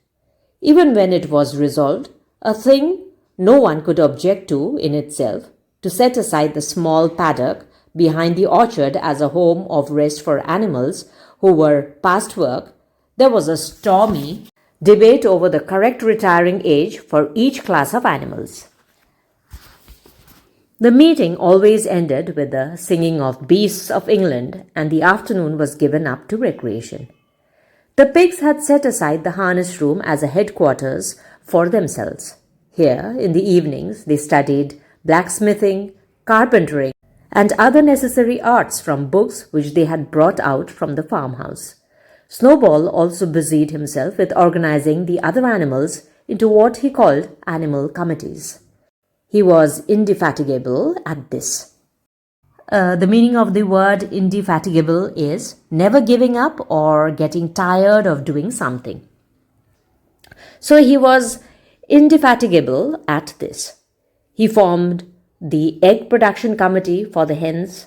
Even when it was resolved, a thing no one could object to in itself, to set aside the small paddock behind the orchard as a home of rest for animals who were past work, there was a stormy debate over the correct retiring age for each class of animals. The meeting always ended with the singing of Beasts of England, and the afternoon was given up to recreation. The pigs had set aside the harness room as a headquarters for themselves. Here, in the evenings, they studied blacksmithing, carpentering, and other necessary arts from books which they had brought out from the farmhouse. Snowball also busied himself with organizing the other animals into what he called animal committees. He was indefatigable at this. The meaning of the word indefatigable is never giving up or getting tired of doing something. So he was indefatigable at this. He formed the Egg Production Committee for the hens,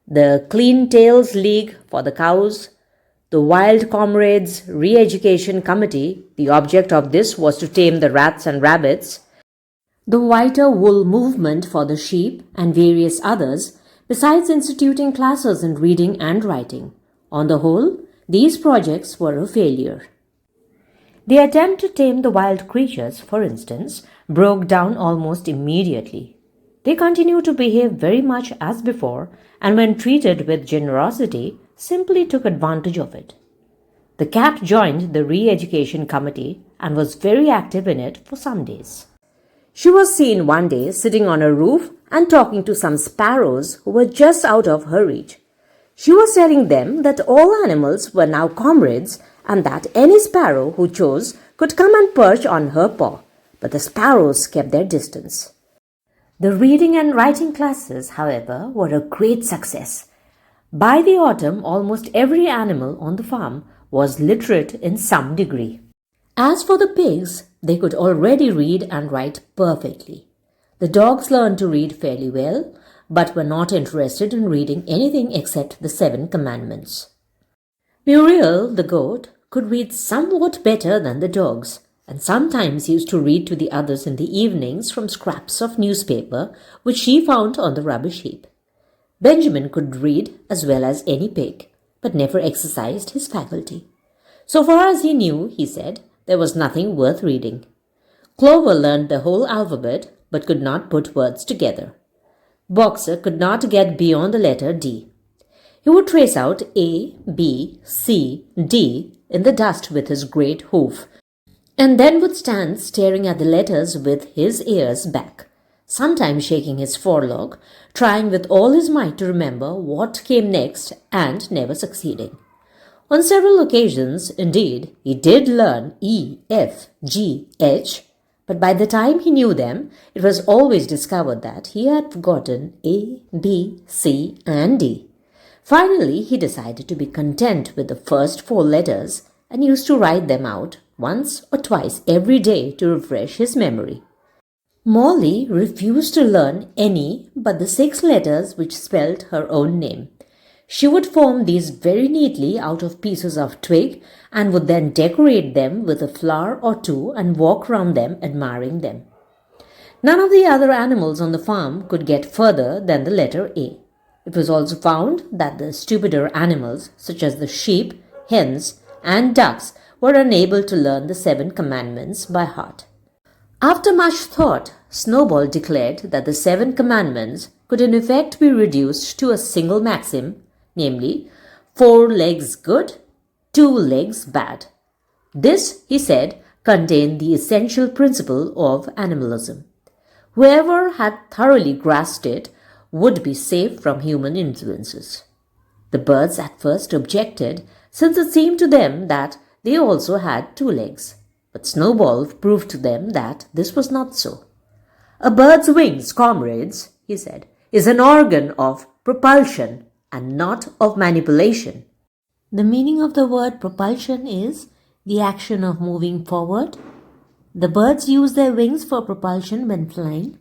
the Clean Tails League for the cows, the Wild Comrades Re-Education Committee. The object of this was to tame the rats and rabbits, the whiter wool movement for the sheep, and various others, besides instituting classes in reading and writing. On the whole, these projects were a failure. The attempt to tame the wild creatures, for instance, broke down almost immediately. They continued to behave very much as before, and when treated with generosity, simply took advantage of it. The cat joined the re-education committee and was very active in it for some days. She was seen one day sitting on a roof and talking to some sparrows who were just out of her reach. She was telling them that all animals were now comrades and that any sparrow who chose could come and perch on her paw, but the sparrows kept their distance. The reading and writing classes, however, were a great success. By the autumn, almost every animal on the farm was literate in some degree. As for the pigs, they could already read and write perfectly. The dogs learned to read fairly well, but were not interested in reading anything except the 7 Commandments. Muriel, the goat, could read somewhat better than the dogs, and sometimes used to read to the others in the evenings from scraps of newspaper which she found on the rubbish heap. Benjamin could read as well as any pig, but never exercised his faculty. So far as he knew, he said, there was nothing worth reading. Clover learned the whole alphabet, but could not put words together. Boxer could not get beyond the letter D. He would trace out A, B, C, D in the dust with his great hoof, and then would stand staring at the letters with his ears back, sometimes shaking his forelock, trying with all his might to remember what came next and never succeeding. On several occasions, indeed, he did learn E, F, G, H, but by the time he knew them, it was always discovered that he had forgotten A, B, C, and D. Finally, he decided to be content with the first 4 letters and used to write them out once or twice every day to refresh his memory. Molly refused to learn any but the 6 letters which spelled her own name. She would form these very neatly out of pieces of twig and would then decorate them with a flower or 2 and walk round them admiring them. None of the other animals on the farm could get further than the letter A. It was also found that the stupider animals, such as the sheep, hens, and ducks, were unable to learn the 7 Commandments by heart. After much thought, Snowball declared that the 7 Commandments could in effect be reduced to a single maxim, namely, 4 legs good, 2 legs bad. This, he said, contained the essential principle of animalism. Whoever had thoroughly grasped it would be safe from human influences. The birds at first objected, since it seemed to them that they also had 2 legs. But Snowball proved to them that this was not so. A bird's wings, comrades, he said, is an organ of propulsion and not of manipulation. The meaning of the word propulsion is the action of moving forward. The birds use their wings for propulsion when flying,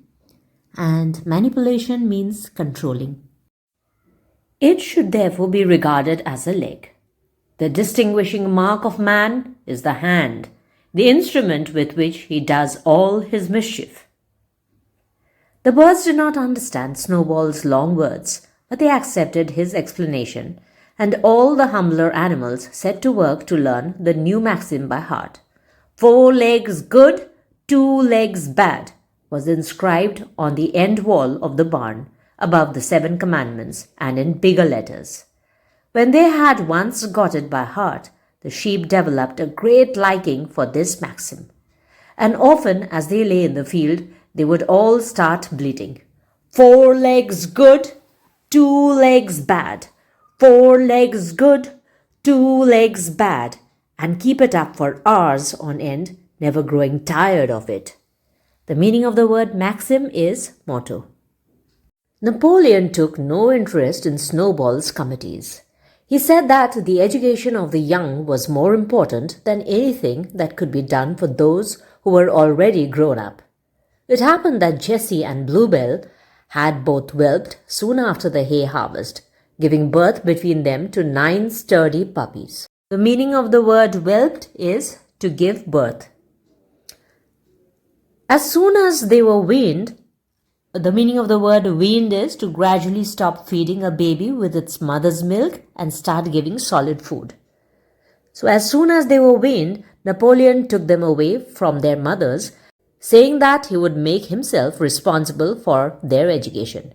and manipulation means controlling. It should therefore be regarded as a leg. The distinguishing mark of man is the hand, the instrument with which he does all his mischief. The birds did not understand Snowball's long words, but they accepted his explanation, and all the humbler animals set to work to learn the new maxim by heart. 4 legs good, 2 legs bad was inscribed on the end wall of the barn above the 7 Commandments and in bigger letters. When they had once got it by heart, the sheep developed a great liking for this maxim, and often as they lay in the field, they would all start bleating, 4 legs good, 2 legs bad, 4 legs good, 2 legs bad, and keep it up for hours on end, never growing tired of it. The meaning of the word maxim is motto. Napoleon took no interest in Snowball's committees. He said that the education of the young was more important than anything that could be done for those who were already grown up. It happened that Jessie and Bluebell had both whelped soon after the hay harvest, giving birth between them to 9 sturdy puppies. The meaning of the word whelped is to give birth. As soon as they were weaned, the meaning of the word weaned is to gradually stop feeding a baby with its mother's milk and start giving solid food. So as soon as they were weaned, Napoleon took them away from their mothers, saying that he would make himself responsible for their education.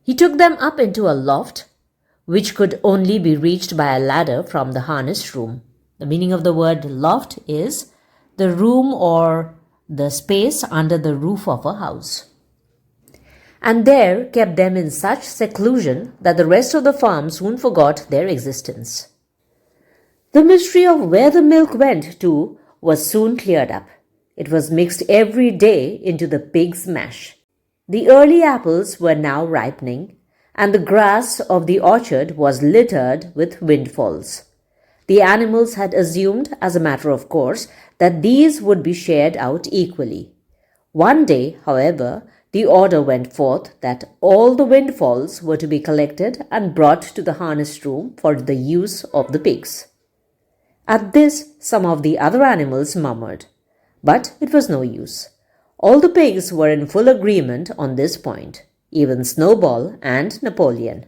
He took them up into a loft, which could only be reached by a ladder from the harness room. The meaning of the word loft is the room or the space under the roof of a house. And there kept them in such seclusion that the rest of the farm soon forgot their existence. The mystery of where the milk went to was soon cleared up. It was mixed every day into the pig's mash. The early apples were now ripening, and the grass of the orchard was littered with windfalls. The animals had assumed, as a matter of course, that these would be shared out equally. One day, however, the order went forth that all the windfalls were to be collected and brought to the harness room for the use of the pigs. At this, some of the other animals murmured, but it was no use. All the pigs were in full agreement on this point, even Snowball and Napoleon.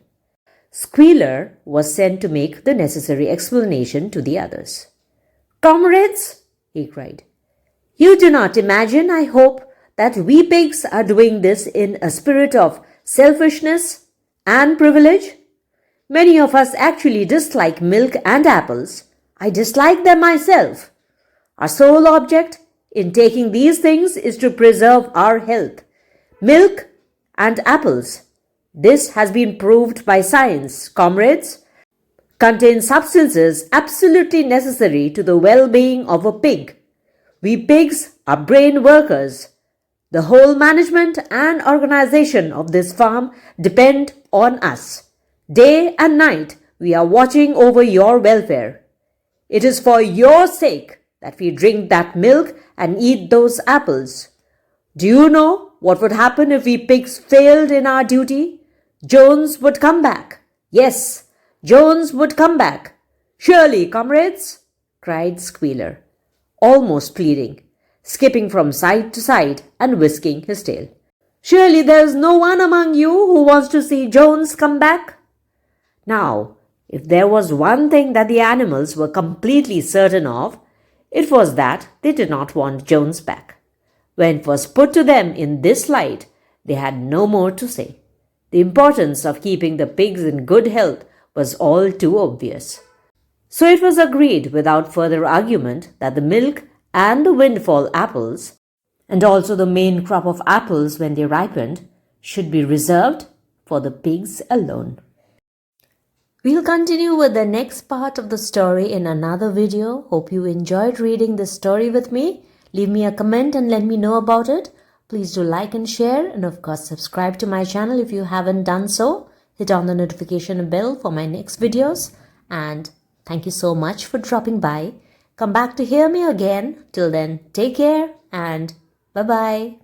Squealer was sent to make the necessary explanation to the others. "Comrades," he cried, "you do not imagine, I hope, that we pigs are doing this in a spirit of selfishness and privilege. Many of us actually dislike milk and apples. I dislike them myself. Our sole object in taking these things is to preserve our health. Milk and apples, this has been proved by science, comrades, contain substances absolutely necessary to the well-being of a pig. We pigs are brain workers. The whole management and organization of this farm depend on us. Day and night we are watching over your welfare. It is for your sake that we drink that milk and eat those apples. Do you know what would happen if we pigs failed in our duty? Jones would come back. Yes, Jones would come back. Surely, comrades," cried Squealer, almost pleading, skipping from side to side and whisking his tail. "Surely there is no one among you who wants to see Jones come back?" Now, if there was one thing that the animals were completely certain of, it was that they did not want Jones back. When it was put to them in this light, they had no more to say. The importance of keeping the pigs in good health was all too obvious. So it was agreed without further argument that the milk and the windfall apples, and also the main crop of apples when they ripened, should be reserved for the pigs alone. We'll continue with the next part of the story in another video. Hope you enjoyed reading this story with me. Leave me a comment and let me know about it. Please do like and share, and of course subscribe to my channel if you haven't done so. Hit on the notification bell for my next videos, and thank you so much for dropping by. Come back to hear me again. Till then, take care and bye-bye.